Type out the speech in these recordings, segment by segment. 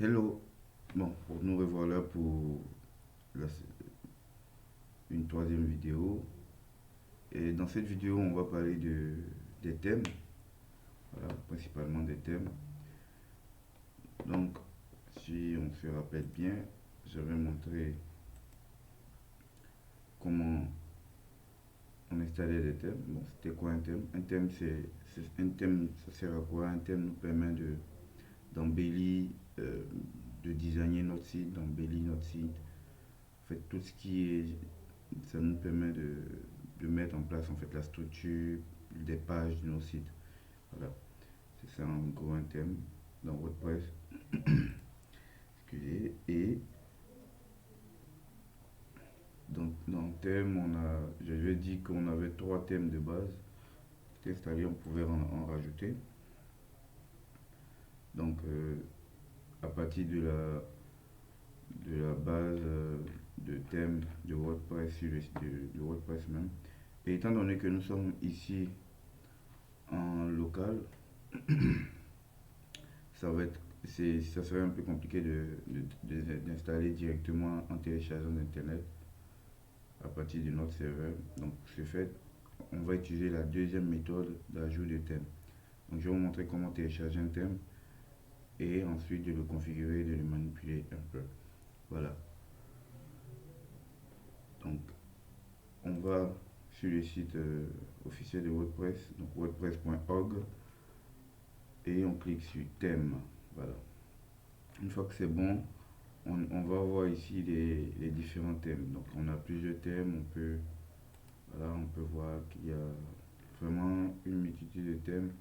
Hello, bon, nous revoilà pour la- une troisième vidéo. Et dans cette vidéo, on va parler des thèmes, voilà, principalement des thèmes. Donc, si on se rappelle bien, j'avais montré comment on installait des thèmes. Bon, c'était quoi un thème? Un thème, un thème, ça sert à quoi? Un thème nous permet d'embellir, de designer notre site, d'embellir notre site. En fait, tout ce qui est, ça nous permet de mettre en place en fait la structure des pages de nos sites. Voilà, c'est ça en gros un thème dans WordPress. Excusez. Et dans le thème, j'avais dit qu'on avait trois thèmes de base qui étaient installés, on pouvait en rajouter. Donc, à partir de la base de thème de WordPress sur le site de WordPress même. Et étant donné que nous sommes ici en local, ça serait un peu compliqué d'installer directement en téléchargeant d'internet à partir de notre serveur. Donc pour ce fait, on va utiliser la deuxième méthode d'ajout de thème. Donc je vais vous montrer comment télécharger un thème et ensuite de le configurer, de le manipuler un peu. Voilà. Donc on va sur le site officiel de WordPress, donc wordpress.org, et on clique sur thème. Voilà. Une fois que c'est bon, on va voir ici les différents thèmes. Donc on a plusieurs thèmes, on peut voir qu'il y a vraiment une multitude de thèmes.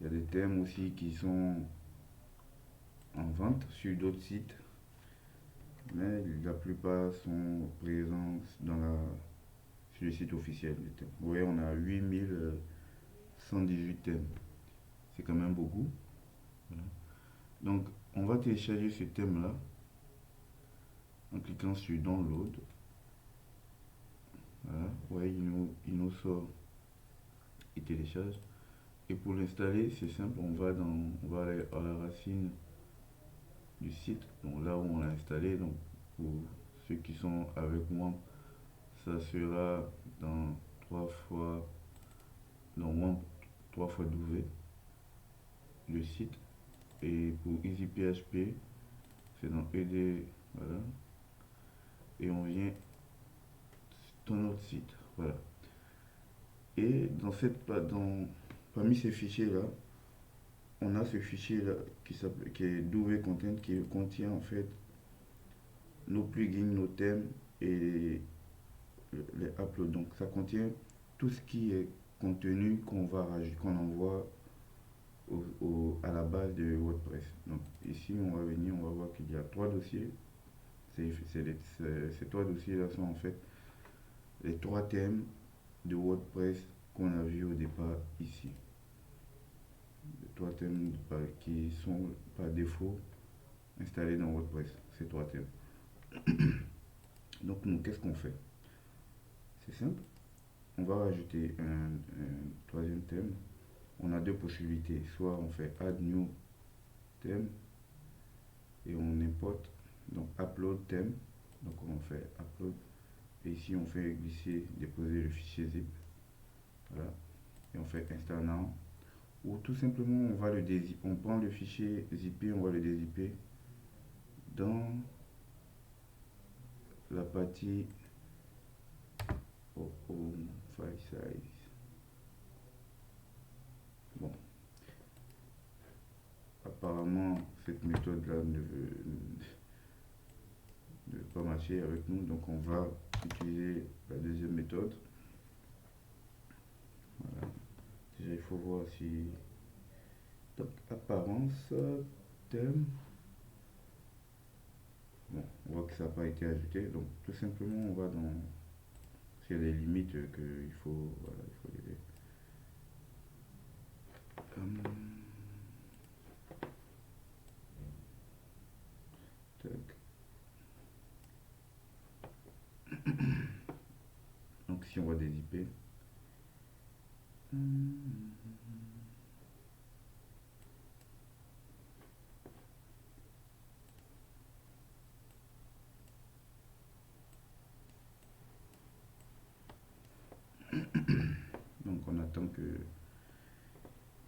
Il y a des thèmes aussi qui sont en vente sur d'autres sites, mais la plupart sont présents sur le site officiel des thèmes. Vous voyez, on a 8118 thèmes. C'est quand même beaucoup. Voilà. Donc on va télécharger ce thème-là en cliquant sur Download. Voilà, ouais, il nous sort, il télécharge. Et pour l'installer, c'est simple, on va aller à la racine du site, donc là où on l'a installé. Donc pour ceux qui sont avec moi, ça sera dans 3 fois, dans moins 3 fois W, le site. Et pour EasyPHP, c'est dans ED, voilà. Et on vient dans notre site, voilà. Et parmi ces fichiers-là, on a ce fichier-là qui est W Content, qui contient en fait nos plugins, nos thèmes et les uploads. Donc ça contient tout ce qui est contenu qu'on va rajouter, qu'on envoie à la base de WordPress. Donc ici on va venir, on va voir qu'il y a trois dossiers. Ces trois dossiers-là sont en fait les trois thèmes de WordPress qu'on a vu au départ ici. Les trois thèmes qui sont par défaut installés dans WordPress. Ces trois thèmes. Donc nous, qu'est-ce qu'on fait? C'est simple. On va rajouter un troisième thème. On a deux possibilités. Soit on fait Add New Theme et on importe. Donc Upload Theme. Donc on fait Upload. Et ici on fait glisser, déposer le fichier zip. Voilà. Et on fait Install Now. Ou tout simplement on va le dézipper. On prend le fichier zippé, on va le dézipper dans la partie Home File Size. Bon, apparemment cette méthode là ne veut pas marcher avec nous, donc on va utiliser la deuxième méthode. Voilà. Déjà il faut voir si, donc apparence, thème, bon, on voit que ça n'a pas été ajouté, donc tout simplement on va dans, s'il y a des limites qu'il faut, voilà, il faut les tac. Donc si on va des IP, attend que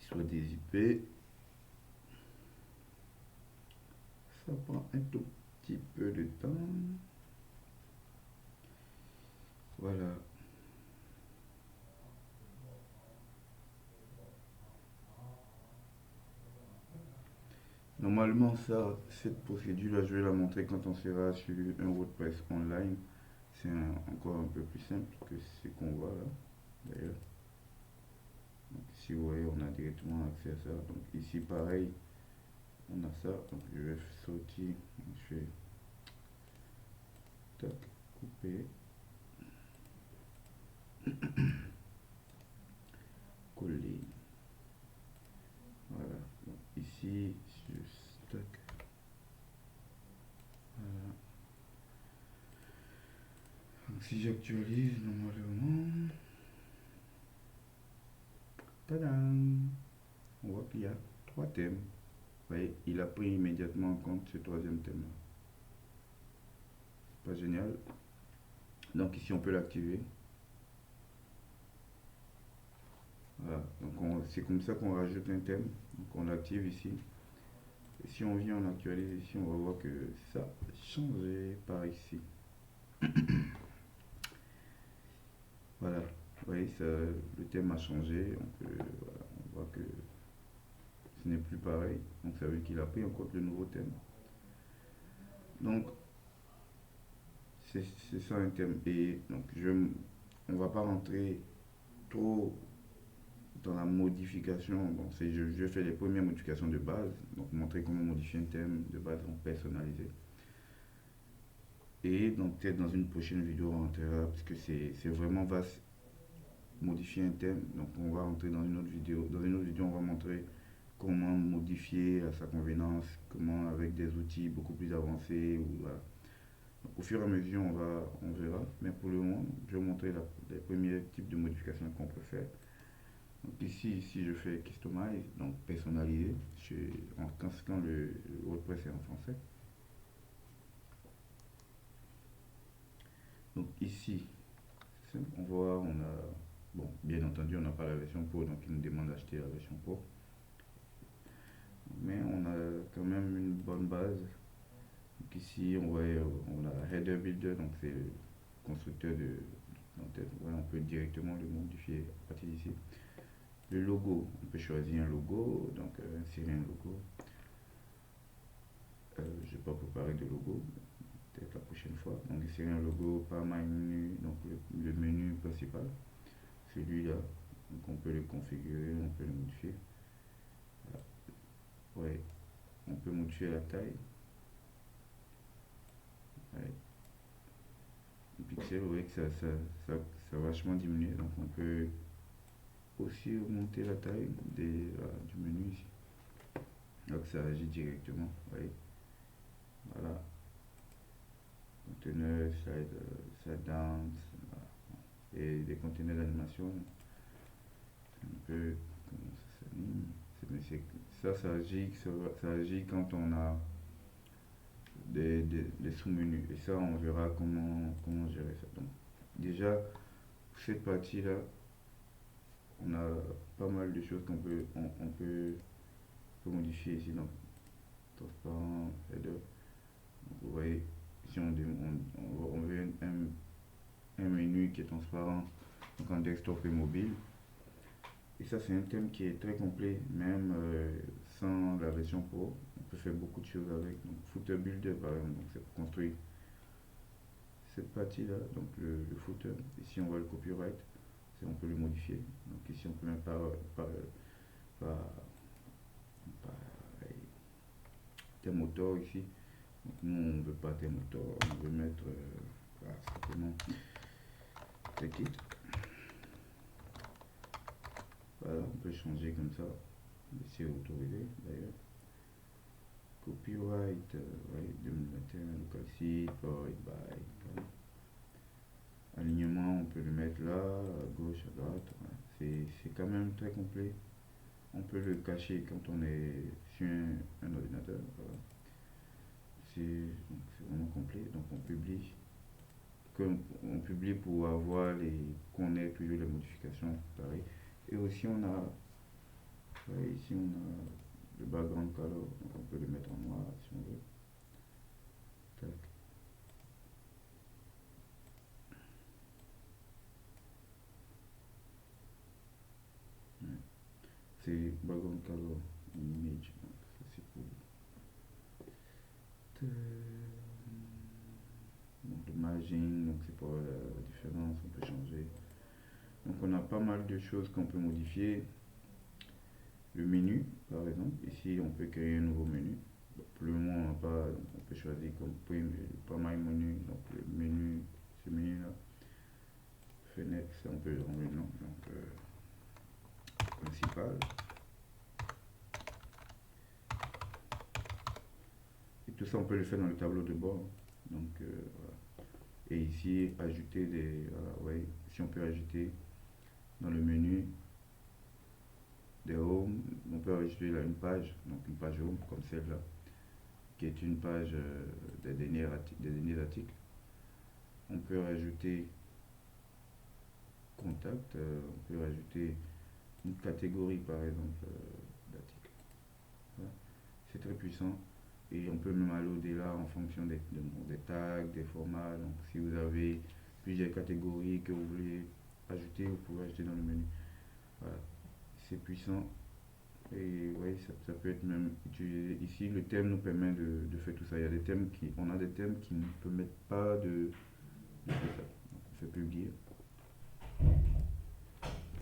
il soit dézippé. Ça prend un tout petit peu de temps. Voilà. Normalement, ça, cette procédure-là, je vais la montrer quand on sera sur un WordPress online. C'est encore un peu plus simple que ce qu'on voit là, d'ailleurs. Donc ici, vous voyez, on a directement accès à ça. Donc ici, pareil, on a ça. Donc je vais sortir, je fais tac, couper, coller. Voilà. Donc ici, je stack. Voilà. Donc si j'actualise normalement, tadam, on voit qu'il y a trois thèmes. Vous voyez, il a pris immédiatement en compte ce troisième thème. Pas génial. Donc ici on peut l'activer. Voilà. Donc c'est comme ça qu'on rajoute un thème. Donc on l'active ici. Et si on vient on actualise ici, on va voir que ça a changé par ici. Voilà. Vous voyez, ça, le thème a changé. Voilà, on voit que ce n'est plus pareil. Donc ça veut dire qu'il a pris en compte le nouveau thème. Donc c'est ça un thème. Et donc on va pas rentrer trop dans la modification. Bon, je fais les premières modifications de base, donc montrer comment modifier un thème de base en personnalisé. Et donc peut-être dans une prochaine vidéo on rentrera, parce que c'est vraiment vaste, modifier un thème. Donc on va rentrer dans une autre vidéo. Dans une autre vidéo, on va montrer comment modifier à sa convenance, comment avec des outils beaucoup plus avancés. Voilà. Donc, au fur et à mesure, on verra. Mais pour le moment, je vais vous montrer les premiers types de modifications qu'on peut faire. Donc ici, je fais Customize, donc personnaliser, en quand le WordPress est en français. Donc ici, on voit, on a, bon, bien entendu, on n'a pas la version Pro, donc il nous demande d'acheter la version Pro. Mais on a quand même une bonne base. Donc ici, on a Header Builder, donc c'est le constructeur de l'entête. Ouais, on peut directement le modifier à partir d'ici. Le logo, on peut choisir un logo, donc insérer un logo. Je ne vais pas préparer de logo, peut-être la prochaine fois. Donc insérer un logo par menu, donc le menu principal, celui-là. Donc on peut le configurer, on peut le modifier. Voilà. Ouais, on peut modifier la taille. Ouais. Le pixel, vous voyez que ça a vachement diminué, donc on peut aussi augmenter la taille du menu ici. Donc ça agit directement, vous voyez. Voilà. Conteneur, slide down, voilà. Et des conteneurs d'animation. Un peu comment ça s'anime. Ça agit quand on a des sous-menus. Et ça, on verra comment gérer ça. Donc, déjà, cette partie-là, on a pas mal de choses on peut modifier ici. Donc, transparent, header. Donc, vous voyez, ici, on veut un menu qui est transparent, donc en desktop et mobile. Et ça, c'est un thème qui est très complet, même sans la version Pro. On peut faire beaucoup de choses avec. Donc, Footer Builder, par exemple, donc c'est pour construire cette partie-là, donc le footer. Ici, on voit le copyright, on peut le modifier. Donc, ici, on peut même par thème auteur ici. Donc, nous, on ne veut pas thème auteur, on veut mettre simplement take it. Voilà, on peut changer comme ça. C'est autorisé d'ailleurs. Copyright, ouais, 2021, local site, powered by. Voilà. Alignement, on peut le mettre là, à gauche, à droite. Voilà. C'est quand même très complet. On peut le cacher quand on est sur un ordinateur. Voilà. C'est vraiment complet. Donc on publie. On publie pour avoir connaître toujours les modifications. Pareil. Et aussi on a, ouais, ici on a le background color, donc on peut le mettre en noir si on veut. Tac. Ouais. C'est background color image, donc ça c'est pour donc le margin, donc c'est pour la différence, on peut changer. Donc on a pas mal de choses qu'on peut modifier. Le menu, par exemple, ici on peut créer un nouveau menu. Donc, pour le moment, on peut choisir comme pas mal menu. Donc le menu, ce menu là, fenêtre, ça on peut le rendre le nom. Donc principal. Et tout ça on peut le faire dans le tableau de bord. Donc voilà. Et ici ajouter des, voilà, ouais, si on peut ajouter dans le menu des home, on peut ajouter là une page, donc une page home comme celle-là, qui est une page des derniers articles. On peut rajouter contact, on peut rajouter une catégorie par exemple d'articles. Voilà. C'est très puissant et on peut même aller au-delà en fonction des tags, des formats. Donc si vous avez plusieurs catégories que vous voulez ajouter, vous pouvez ajouter dans le menu. Voilà. C'est puissant et ouais, ça peut être même utilisé. Ici, le thème nous permet de faire tout ça. Il y a des thèmes on a des thèmes qui ne permettent pas de faire ça. Donc, on fait publier.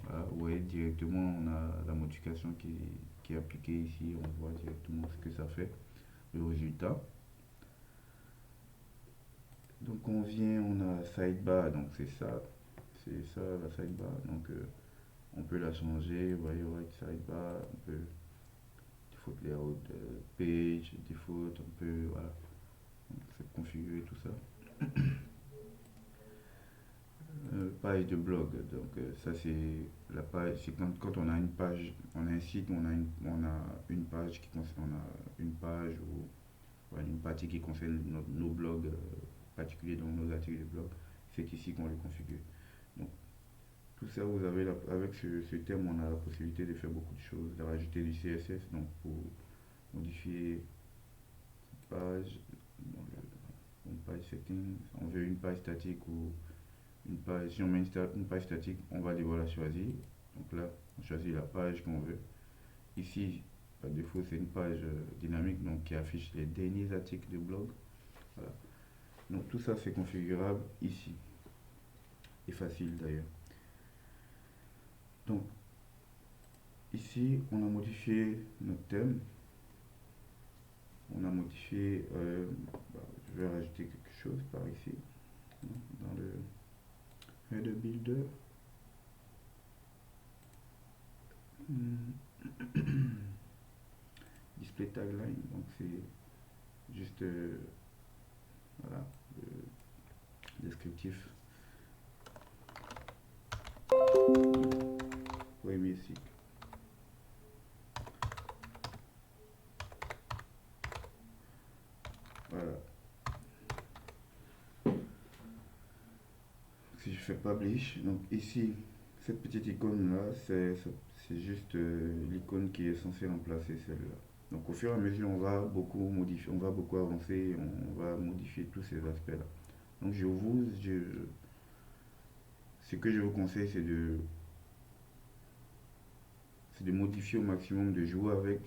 Voilà, ouais, directement, on a la modification qui est appliquée ici. On voit directement ce que ça fait, le résultat. Donc on vient, on a sidebar, donc c'est ça la sidebar. Donc on peut la changer, vous voyez, right sidebar, on peut default layout page, default, on peut, voilà, on peut configurer tout ça. Page de blog, donc ça c'est la page, c'est quand on a une page, on a un site, on a une page qui concerne, on a une page ou voilà, une partie qui concerne nos blogs particuliers, donc nos articles de blog, c'est ici qu'on les configure. Donc tout ça, vous avez avec ce thème, on a la possibilité de faire beaucoup de choses, de rajouter du CSS, donc pour modifier une page, une page setting, on veut une page statique ou une page, si on met une page statique, on va devoir la choisir. Donc là, on choisit la page qu'on veut. Ici, par défaut, c'est une page dynamique, donc qui affiche les derniers articles de blog. Voilà. Donc tout ça, c'est configurable ici. Et facile d'ailleurs. Donc ici, on a modifié notre thème. On a modifié, je vais rajouter quelque chose par ici, dans le header builder. Display tagline, donc c'est juste voilà, le descriptif. Premier cycle. Voilà. Si je fais publish, donc ici, cette petite icône là, c'est juste l'icône qui est censée remplacer celle-là. Donc au fur et à mesure, on va beaucoup modifier, on va beaucoup avancer, on va modifier tous ces aspects-là. Donc ce que je vous conseille, c'est de modifier au maximum, de jouer avec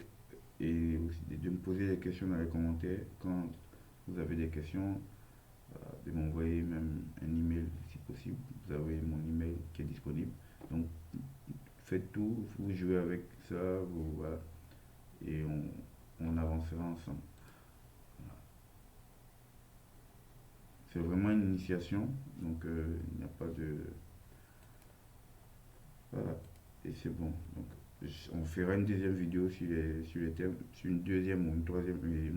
et aussi de me poser des questions dans les commentaires quand vous avez des questions, de m'envoyer même un email si possible. Vous avez mon email qui est disponible. Donc faites tout, vous jouez avec ça, voilà, et on avancera ensemble. Voilà. C'est vraiment une initiation, donc il n'y a pas de... Voilà, et c'est bon. Donc, on fera une deuxième vidéo sur les thèmes, sur une deuxième ou une troisième, et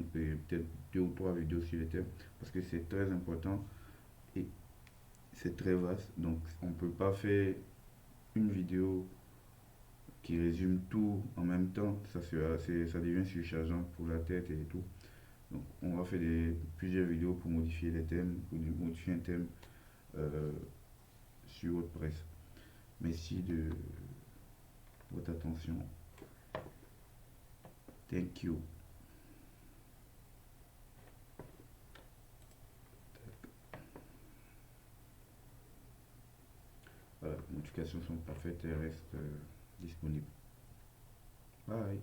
peut-être deux ou trois vidéos sur les thèmes, parce que c'est très important et c'est très vaste. Donc, on ne peut pas faire une vidéo qui résume tout en même temps. Ça devient surchargeant pour la tête et tout. Donc, on va faire plusieurs vidéos pour modifier les thèmes, pour modifier un thème euh, sur WordPress. Merci votre attention. Thank you. Voilà, les notifications sont parfaites et restent disponibles. Bye.